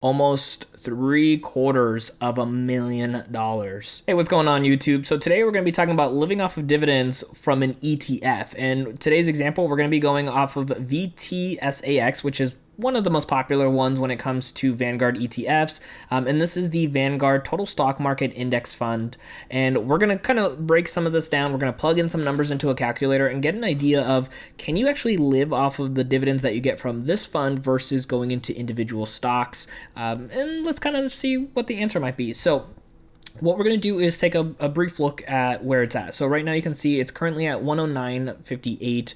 almost $750,000. Hey, what's going on, YouTube? So today we're going to be talking about living off of dividends from an ETF. And today's example, we're going to be going off of VTSAX, which is one of the most popular ones when it comes to Vanguard ETFs. And this is the Vanguard Total Stock Market Index Fund. And we're going to kind of break some of this down. We're going to plug in some numbers into a calculator and get an idea of, can you actually live off of the dividends that you get from this fund versus going into individual stocks? And let's kind of see what the answer might be. So what we're going to do is take a brief look at where it's at. So right now you can see it's currently at 109.58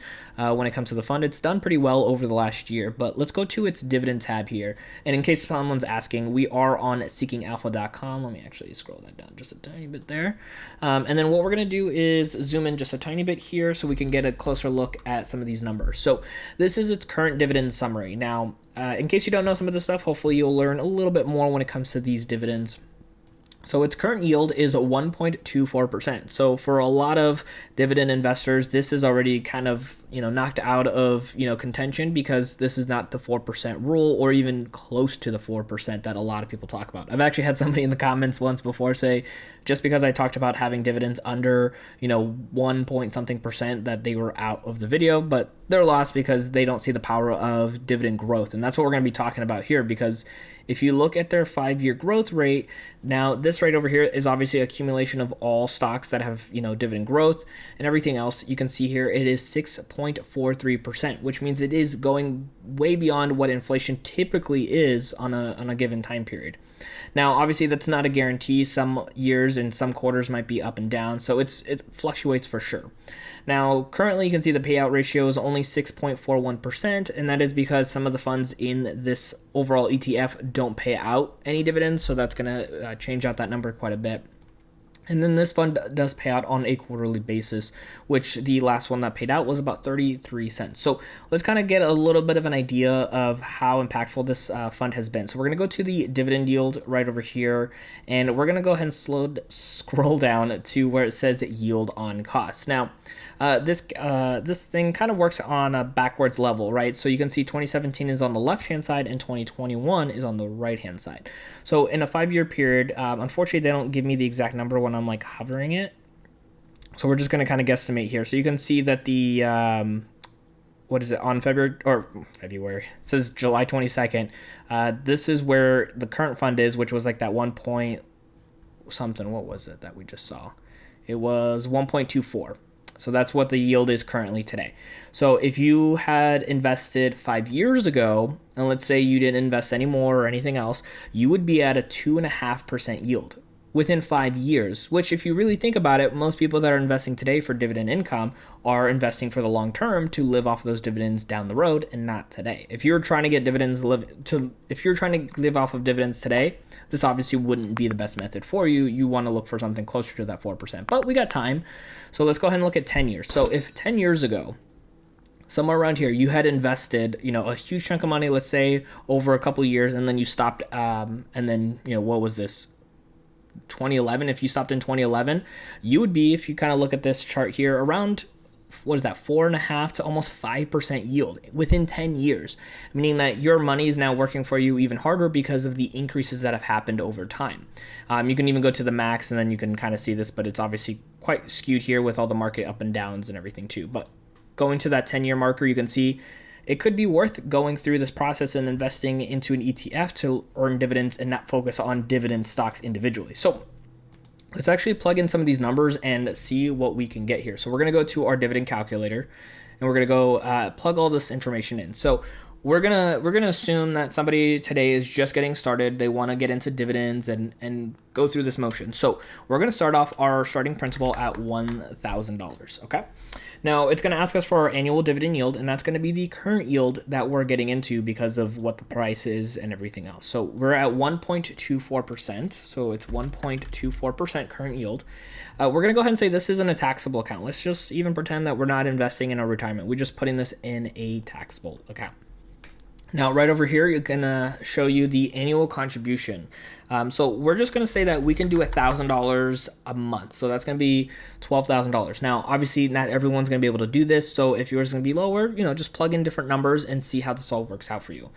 when it comes to the fund. It's done pretty well over the last year, but let's go to its dividend tab here. And in case someone's asking, we are on seekingalpha.com. Let me actually scroll that down just a tiny bit there. And then what we're going to do is zoom in just a tiny bit here so we can get a closer look at some of these numbers. So this is its current dividend summary. Now, in case you don't know some of this stuff, hopefully you'll learn a little bit more when it comes to these dividends. So its current yield is 1.24%. So for a lot of dividend investors, this is already kind of, knocked out of, contention, because this is not the 4% rule or even close to the 4% that a lot of people talk about. I've actually had somebody in the comments once before say, just because I talked about having dividends under, 1 point something percent, that they were out of the video, but they're lost because they don't see the power of dividend growth. And that's what we're going to be talking about here, because if you look at their 5-year growth rate, now this right over here is obviously accumulation of all stocks that have, dividend growth, and everything else you can see here, it is 6.43%, which means it is going way beyond what inflation typically is on a given time period. Now, obviously, that's not a guarantee. Some years and some quarters might be up and down, so it fluctuates for sure. Now, currently, you can see the payout ratio is only 6.41%, and that is because some of the funds in this overall ETF don't pay out any dividends, so that's going to change out that number quite a bit. And then this fund does pay out on a quarterly basis, which the last one that paid out was about 33 cents. So let's kind of get a little bit of an idea of how impactful this fund has been. So we're going to go to the dividend yield right over here, and we're going to go ahead and scroll down to where it says yield on cost. Now, this thing kind of works on a backwards level, right? So you can see 2017 is on the left-hand side and 2021 is on the right-hand side. So in a 5-year period, unfortunately, they don't give me the exact number when I'm like hovering it. So we're just going to kind of guesstimate here. So you can see that the, what is it, on February, it says July 22nd. This is where the current fund is, which was like that 1 point something. What was it that we just saw? It was 1.24. So that's what the yield is currently today. So if you had invested 5 years ago, and let's say you didn't invest any more or anything else, you would be at a 2.5% yield within 5 years, which, if you really think about it, most people that are investing today for dividend income are investing for the long term to live off those dividends down the road, and not today. If you're trying to get dividends, if you're trying to live off of dividends today, this obviously wouldn't be the best method for you. You want to look for something closer to that 4%, but we got time. So let's go ahead and look at 10 years. So if 10 years ago, somewhere around here, you had invested, a huge chunk of money, let's say over a couple years, and then you stopped, and then, what was this? 2011. If you stopped in 2011, you would be, if you kind of look at this chart here, around, what is that, 4.5 to almost 5% yield within 10 years, meaning that your money is now working for you even harder because of the increases that have happened over time. You can even go to the max, and then you can kind of see this, but it's obviously quite skewed here with all the market up and downs and everything too. But going to that 10-year marker, you can see it could be worth going through this process and investing into an ETF to earn dividends and not focus on dividend stocks individually. So let's actually plug in some of these numbers and see what we can get here. So we're going to go to our dividend calculator, and we're going to go plug all this information in. So we're gonna assume that somebody today is just getting started. They want to get into dividends and go through this motion. So we're gonna start off our starting principal at $1,000. Okay. Now it's gonna ask us for our annual dividend yield, and that's gonna be the current yield that we're getting into because of what the price is and everything else. So we're at 1.24%. So it's 1.24% current yield. We're gonna go ahead and say this isn't a taxable account. Let's just even pretend that we're not investing in our retirement. We're just putting this in a taxable account. Now, right over here, you're gonna show you the annual contribution. So we're just gonna say that we can do $1,000 a month. So that's gonna be $12,000. Now, obviously, not everyone's gonna be able to do this. So if yours is gonna be lower, just plug in different numbers and see how this all works out for you.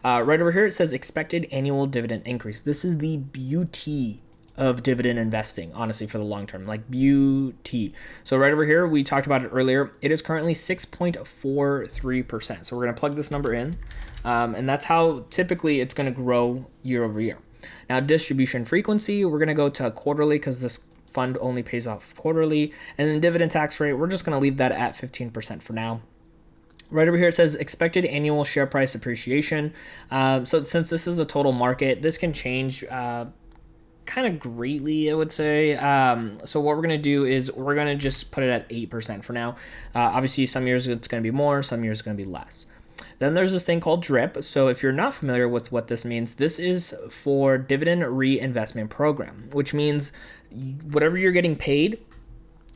Right over here, it says expected annual dividend increase. This is the beauty of dividend investing, honestly, for the long term, like beauty. So right over here, we talked about it earlier. It is currently 6.43%. So we're going to plug this number in, and that's how typically it's going to grow year over year. Now, distribution frequency, we're going to go to quarterly because this fund only pays off quarterly. And then dividend tax rate, we're just going to leave that at 15% for now. Right over here, it says expected annual share price appreciation. So since this is the total market, this can change kind of greatly, I would say. So what we're going to do is we're going to just put it at 8% for now. Obviously, some years it's going to be more, some years it's going to be less. Then there's this thing called DRIP. So if you're not familiar with what this means, this is for Dividend Reinvestment Program, which means whatever you're getting paid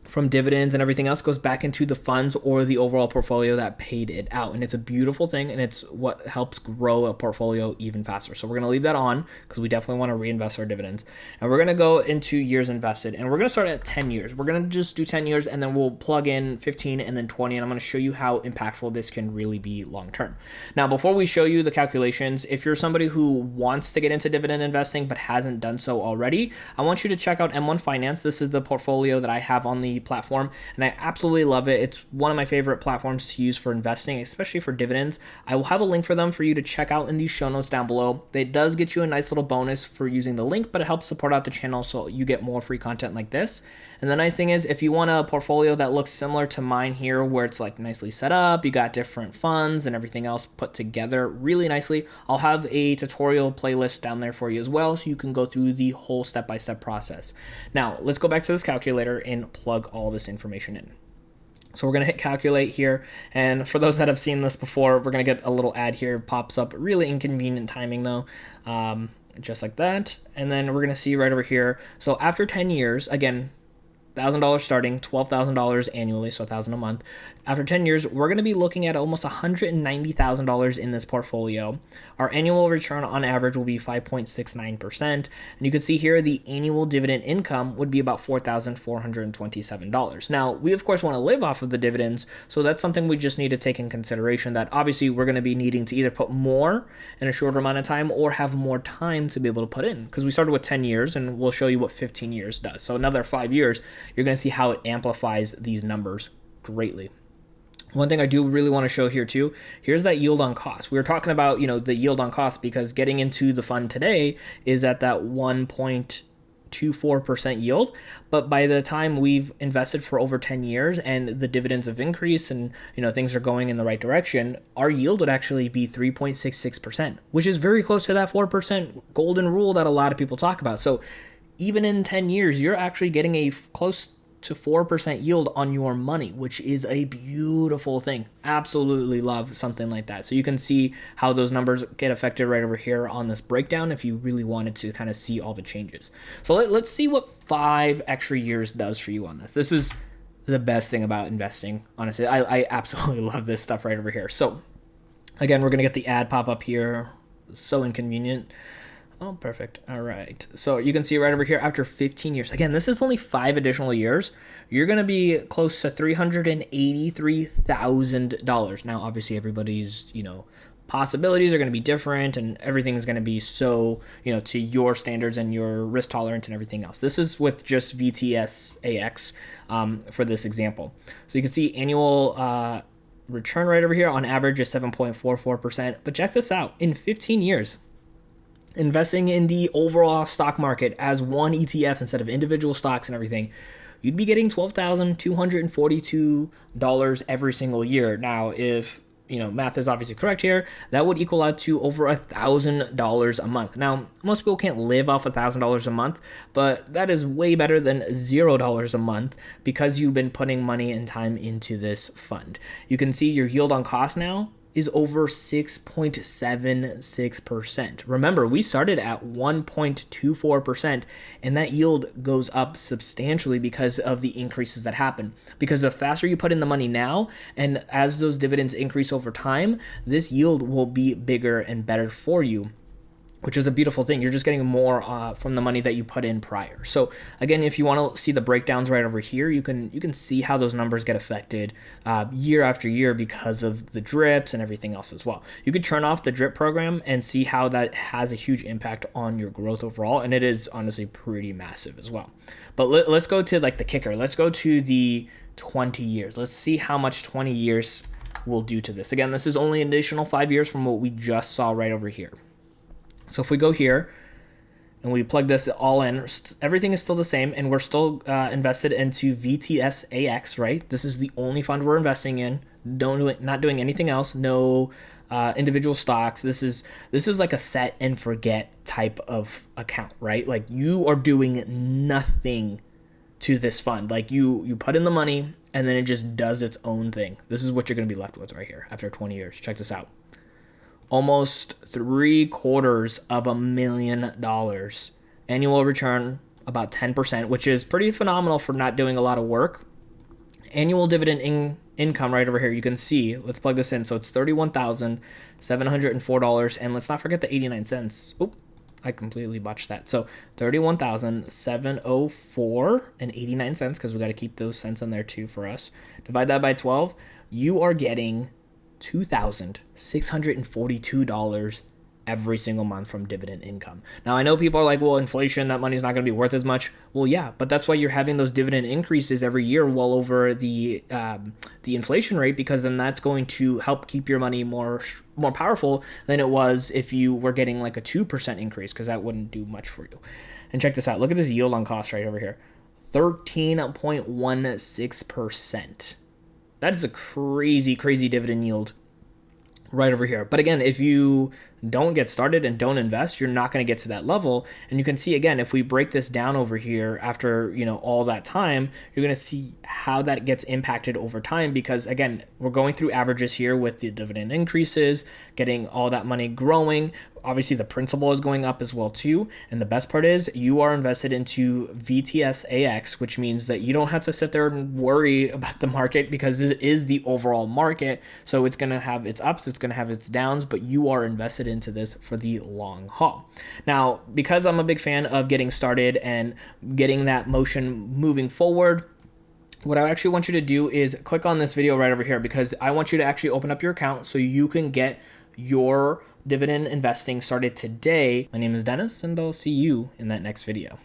from dividends and everything else goes back into the funds or the overall portfolio that paid it out. And it's a beautiful thing, and it's what helps grow a portfolio even faster. So we're going to leave that on because we definitely want to reinvest our dividends. And we're going to go into years invested, and we're going to start at 10 years. We're going to just do 10 years, and then we'll plug in 15 and then 20, and I'm going to show you how impactful this can really be long term. Now, before we show you the calculations, if you're somebody who wants to get into dividend investing but hasn't done so already, I want you to check out M1 Finance. This is the portfolio that I have on the platform, and I absolutely love it. It's one of my favorite platforms to use for investing, especially for dividends. I will have a link for them for you to check out in the show notes down below. It does get you a nice little bonus for using the link, but it helps support out the channel so you get more free content like this. And the nice thing is, if you want a portfolio that looks similar to mine here, where it's like nicely set up, you got different funds and everything else put together really nicely, I'll have a tutorial playlist down there for you as well, so you can go through the whole step-by-step process. Now, let's go back to this calculator and plug all this information in. So we're going to hit calculate here. And for those that have seen this before, we're going to get a little ad here. Pops up. Really inconvenient timing though. Just like that. And then we're going to see right over here. So after 10 years, again, $1,000 starting, $12,000 annually, so $1,000 a month. After 10 years, we're going to be looking at almost $190,000 in this portfolio. Our annual return on average will be 5.69%. And you can see here the annual dividend income would be about $4,427. Now, we of course want to live off of the dividends, so that's something we just need to take in consideration, that obviously we're going to be needing to either put more in a shorter amount of time or have more time to be able to put in, because we started with 10 years and we'll show you what 15 years does. So another 5 years, you're going to see how it amplifies these numbers greatly. One thing I do really want to show here too, here's that yield on cost. We were talking about, the yield on cost because getting into the fund today is at that 1.24% yield. But by the time we've invested for over 10 years and the dividends have increased and, things are going in the right direction, our yield would actually be 3.66%, which is very close to that 4% golden rule that a lot of people talk about. So even in 10 years, you're actually getting a close to 4% yield on your money, which is a beautiful thing. Absolutely love something like that. So you can see how those numbers get affected right over here on this breakdown if you really wanted to kind of see all the changes. So let's see what 5 extra years does for you on this. This is the best thing about investing. Honestly, I absolutely love this stuff right over here. So again, we're going to get the ad pop up here. So inconvenient. Oh, perfect. All right. So you can see right over here, after 15 years, again, this is only 5 additional years, you're going to be close to $383,000. Now, obviously, everybody's, possibilities are going to be different and everything is going to be so, to your standards and your risk tolerance and everything else. This is with just VTSAX for this example. So you can see annual return right over here on average is 7.44%. But check this out. In 15 years, investing in the overall stock market as one ETF instead of individual stocks and everything, you'd be getting $12,242 every single year. Now, if math is obviously correct here, that would equal out to over $1,000 a month. Now, most people can't live off $1,000 a month, but that is way better than $0 a month because you've been putting money and time into this fund. You can see your yield on cost now is over 6.76%. Remember, we started at 1.24%, and that yield goes up substantially because of the increases that happen. Because the faster you put in the money now, and as those dividends increase over time, this yield will be bigger and better for you, which is a beautiful thing. You're just getting more from the money that you put in prior. So again, if you want to see the breakdowns right over here, you can see how those numbers get affected year after year because of the drips and everything else as well. You could turn off the drip program and see how that has a huge impact on your growth overall, and it is honestly pretty massive as well. But let's go to like the kicker. Let's go to the 20 years. Let's see how much 20 years will do to this. Again, this is only an additional 5 years from what we just saw right over here. So if we go here and we plug this all in, everything is still the same, and we're still invested into VTSAX, right? This is the only fund we're investing in. Not doing anything else. No individual stocks. This is like a set and forget type of account, right? Like you are doing nothing to this fund. Like you put in the money and then it just does its own thing. This is what you're going to be left with right here after 20 years. Check this out. Almost $750,000 annual return, about 10%, which is pretty phenomenal for not doing a lot of work. Annual dividend income right over here, you can see, let's plug this in. So it's $31,704, and let's not forget the 89 cents. Oop, I completely botched that. So $31,704 and 89 cents, because we got to keep those cents in there too for us. Divide that by 12, you are getting $2,642 every single month from dividend income. Now, I know people are like, well, inflation, that money's not going to be worth as much. Well, yeah, but that's why you're having those dividend increases every year well over the inflation rate, because then that's going to help keep your money more powerful than it was if you were getting like a 2% increase, because that wouldn't do much for you. And check this out. Look at this yield on cost right over here. 13.16%. That is a crazy, crazy dividend yield right over here. But again, if you don't get started and don't invest, you're not going to get to that level. And you can see, again, if we break this down over here after, all that time, you're going to see how that gets impacted over time, because again, we're going through averages here with the dividend increases, getting all that money growing. Obviously, the principal is going up as well too. And the best part is you are invested into VTSAX, which means that you don't have to sit there and worry about the market, because it is the overall market. So it's going to have its ups, it's going to have its downs, but you are invested into this for the long haul. Now, because I'm a big fan of getting started and getting that motion moving forward, what I actually want you to do is click on this video right over here, because I want you to actually open up your account so you can get your dividend investing started today. My name is Dennis, and I'll see you in that next video.